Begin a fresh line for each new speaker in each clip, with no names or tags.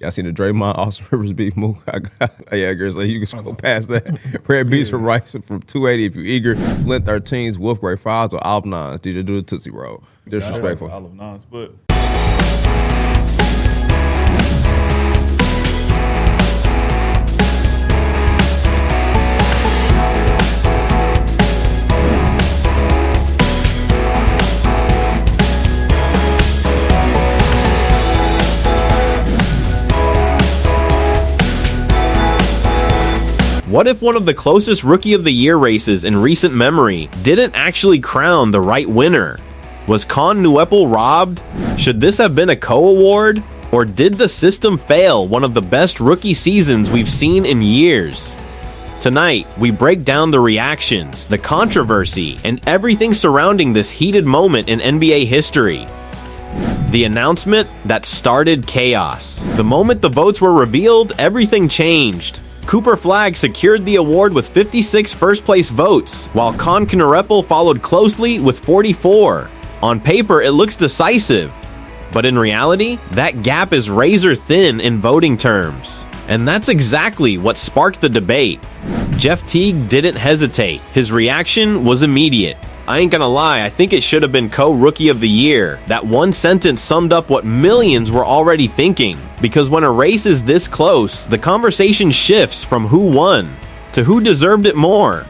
I seen the Draymond Austin Rivers beat Mook. Yeah, girls, like you can scroll past that. Red Beats from Rice from 280 if you're eager. Flint 13s, Wolfgrave 5s, or Olive 9s. Did you do the Tootsie Roll? Disrespectful.
Olive 9s, but.
What if one of the closest Rookie of the Year races in recent memory didn't actually crown the right winner? Was Con Nuepel robbed? Should this have been a co-award? Or did the system fail one of the best rookie seasons we've seen in years? Tonight, we break down the reactions, the controversy, and everything surrounding this heated moment in NBA history. The announcement that started chaos. The moment the votes were revealed, everything changed. Cooper Flagg secured the award with 56 first-place votes, while Con Nuepel followed closely with 44. On paper, it looks decisive, but in reality, that gap is razor-thin in voting terms. And that's exactly what sparked the debate. Jeff Teague didn't hesitate. His reaction was immediate. I ain't gonna lie, I think it should have been co-Rookie of the Year. That one sentence summed up what millions were already thinking. Because when a race is this close, the conversation shifts from who won to who deserved it more.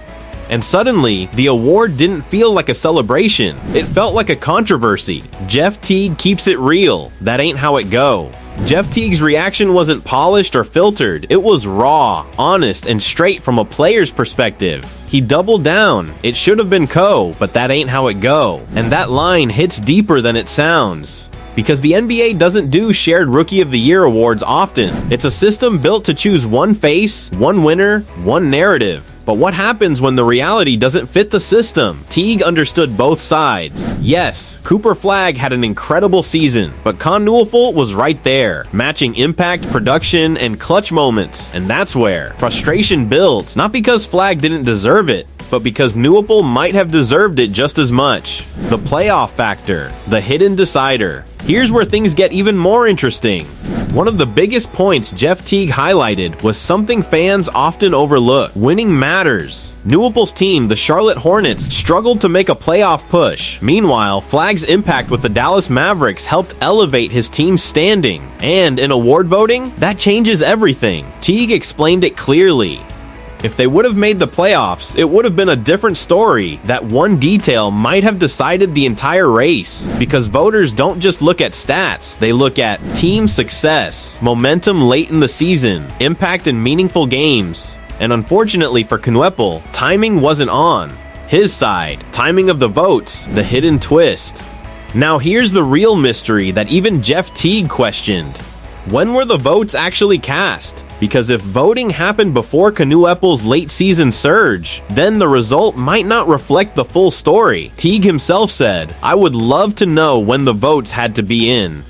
And suddenly, the award didn't feel like a celebration. It felt like a controversy. Jeff Teague keeps it real. That ain't how it go. Jeff Teague's reaction wasn't polished or filtered. It was raw, honest, and straight from a player's perspective. He doubled down. It should have been co, but that ain't how it go. And that line hits deeper than it sounds. Because the NBA doesn't do shared Rookie of the Year awards often. It's a system built to choose one face, one winner, one narrative. But what happens when the reality doesn't fit the system? Teague understood both sides. Yes, Cooper Flagg had an incredible season, but Con Nuepel was right there, matching impact, production, and clutch moments. And that's where frustration builds, not because Flagg didn't deserve it, but because Nuepel might have deserved it just as much. The playoff factor, the hidden decider. Here's where things get even more interesting. One of the biggest points Jeff Teague highlighted was something fans often overlook. Winning matters. Nuepel's team, the Charlotte Hornets, struggled to make a playoff push. Meanwhile, Flagg's impact with the Dallas Mavericks helped elevate his team's standing. And in award voting, that changes everything. Teague explained it clearly. If they would have made the playoffs, it would have been a different story. That one detail might have decided the entire race. Because voters don't just look at stats, they look at team success, momentum late in the season, impact in meaningful games. And unfortunately for Nuepel, timing wasn't on his side. Timing of the votes, the hidden twist. Now here's the real mystery that even Jeff Teague questioned. When were the votes actually cast? Because if voting happened before Nuepel's late season surge, then the result might not reflect the full story. Teague himself said, "I would love to know when the votes had to be in."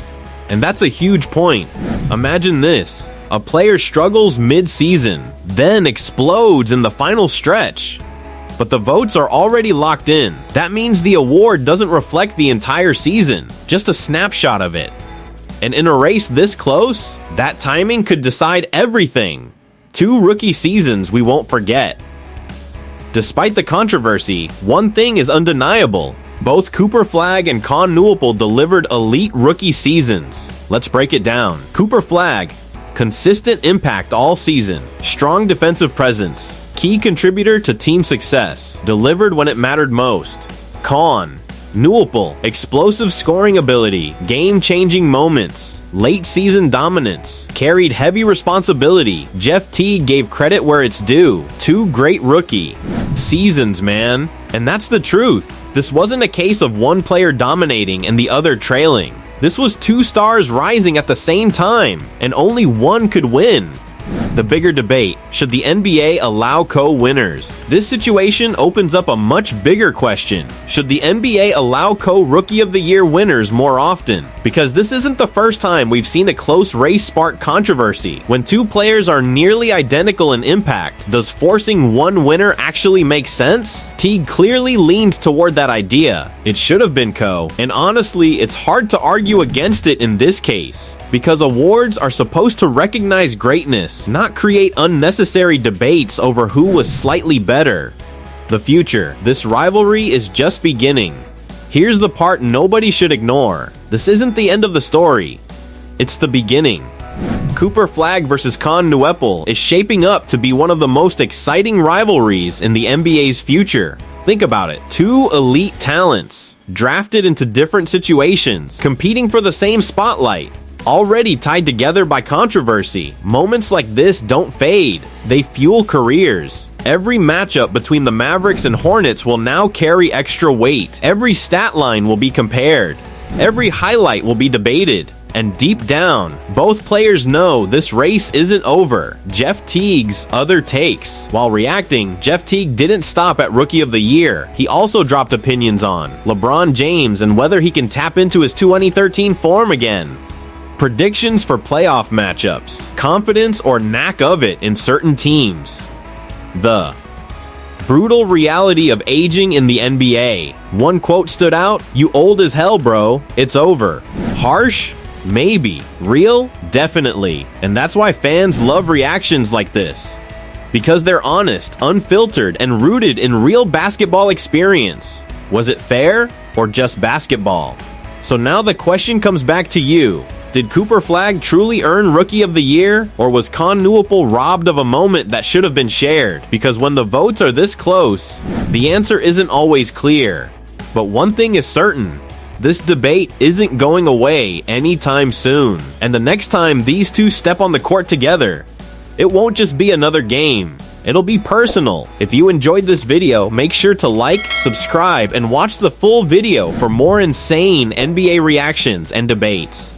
And that's a huge point. Imagine this. A player struggles mid-season, then explodes in the final stretch. But the votes are already locked in. That means the award doesn't reflect the entire season, just a snapshot of it. And in a race this close, that timing could decide everything. 2 rookie seasons we won't forget. Despite the controversy, one thing is undeniable. Both Cooper Flagg and Con Nuepel delivered elite rookie seasons. Let's break it down. Cooper Flagg, consistent impact all season, strong defensive presence, key contributor to team success, delivered when it mattered most. Con Nuepel, explosive scoring ability, game-changing moments, late-season dominance, carried heavy responsibility. Jeff Teague gave credit where it's due. 2 great rookie seasons, man. And that's the truth. This wasn't a case of one player dominating and the other trailing. This was 2 stars rising at the same time, and only one could win. The bigger debate, should the NBA allow co-winners? This situation opens up a much bigger question. Should the NBA allow co-Rookie of the Year winners more often? Because this isn't the first time we've seen a close race spark controversy. When two players are nearly identical in impact, does forcing one winner actually make sense? Teague clearly leans toward that idea. It should have been co, and honestly, it's hard to argue against it in this case. Because awards are supposed to recognize greatness, not create unnecessary debates over who was slightly better. The future. This rivalry is just beginning. Here's the part nobody should ignore. This isn't the end of the story. It's the beginning. Cooper Flagg versus Con Nuepel is shaping up to be one of the most exciting rivalries in the NBA's future. Think about it. Two elite talents, drafted into different situations, competing for the same spotlight. Already tied together by controversy, moments like this don't fade. They fuel careers. Every matchup between the Mavericks and Hornets will now carry extra weight. Every stat line will be compared. Every highlight will be debated. And deep down, both players know this race isn't over. Jeff Teague's other takes. While reacting, Jeff Teague didn't stop at Rookie of the Year. He also dropped opinions on LeBron James and whether he can tap into his 2013 form again. Predictions for playoff matchups, confidence or lack of it in certain teams. The brutal reality of aging in the NBA. One quote stood out, "You old as hell, bro. It's over." Harsh? Maybe. Real? Definitely. And that's why fans love reactions like this. Because they're honest, unfiltered, and rooted in real basketball experience. Was it fair or just basketball? So now the question comes back to you. Did Cooper Flagg truly earn Rookie of the Year, or was Con Nuepel robbed of a moment that should have been shared? Because when the votes are this close, the answer isn't always clear. But one thing is certain, this debate isn't going away anytime soon. And the next time these two step on the court together, it won't just be another game. It'll be personal. If you enjoyed this video, make sure to like, subscribe, and watch the full video for more insane NBA reactions and debates.